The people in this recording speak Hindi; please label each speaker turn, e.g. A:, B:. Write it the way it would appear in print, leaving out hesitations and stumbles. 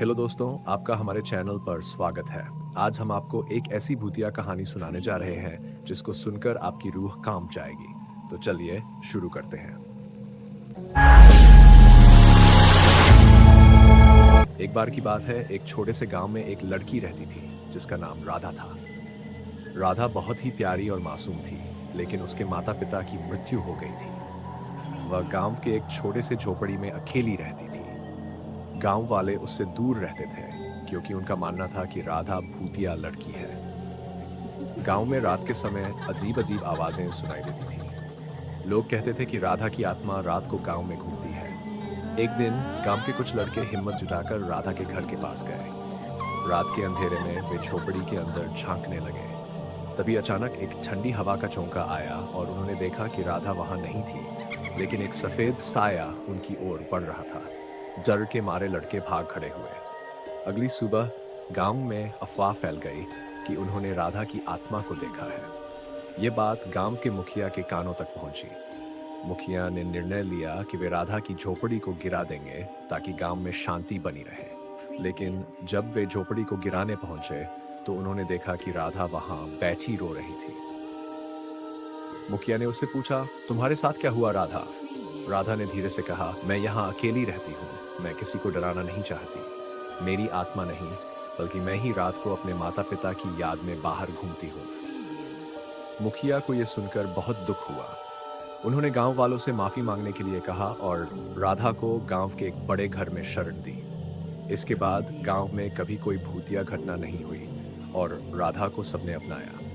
A: हेलो दोस्तों, आपका हमारे चैनल पर स्वागत है। आज हम आपको एक ऐसी भूतिया कहानी सुनाने जा रहे हैं जिसको सुनकर आपकी रूह कांप जाएगी। तो चलिए शुरू करते हैं। एक बार की बात है, एक छोटे से गांव में एक लड़की रहती थी जिसका नाम राधा था। राधा बहुत ही प्यारी और मासूम थी, लेकिन उसके माता-पिता की मृत्यु हो गई थी। वह गांव के एक छोटे से झोपड़ी में अकेली रहती थी। गांव वाले उससे दूर रहते थे क्योंकि उनका मानना था कि राधा भूतिया लड़की है। गांव में रात के समय अजीब-अजीब आवाजें सुनाई देती थी। लोग कहते थे कि राधा की आत्मा रात को गांव में घूमती है। एक दिन गांव के कुछ लड़के हिम्मत जुटाकर राधा के घर के पास गए। रात के अंधेरे में वे झोपड़ी के अंदर झांकने लगे। तभी अचानक एक ठंडी हवा का झोंका आया और उन्होंने देखा कि राधा वहां नहीं थी, लेकिन एक सफेद साया उनकी ओर बढ़ रहा था। डर के मारे लड़के भाग खड़े हुए। अगली सुबह गांव में अफवाह फैल गई कि उन्होंने राधा की आत्मा को देखा है। ये बात गांव के मुखिया के कानों तक पहुंची। मुखिया ने निर्णय लिया कि वे राधा की झोपड़ी को गिरा देंगे ताकि गांव में शांति बनी रहे। लेकिन जब वे झोपड़ी को गिराने पहुंचे तो उन्होंने देखा कि राधा वहां बैठी रो रही थी। मुखिया ने उससे पूछा, तुम्हारे साथ क्या हुआ राधा? राधा ने धीरे से कहा, मैं यहाँ अकेली रहती हूँ। मैं किसी को डराना नहीं चाहती। मेरी आत्मा नहीं, बल्कि मैं ही रात को अपने माता पिता की याद में बाहर घूमती हूँ। मुखिया को यह सुनकर बहुत दुख हुआ। उन्होंने गांव वालों से माफी मांगने के लिए कहा और राधा को गांव के एक बड़े घर में शरण दी। इसके बाद गांव में कभी कोई भूतिया घटना नहीं हुई और राधा को सबने अपनाया।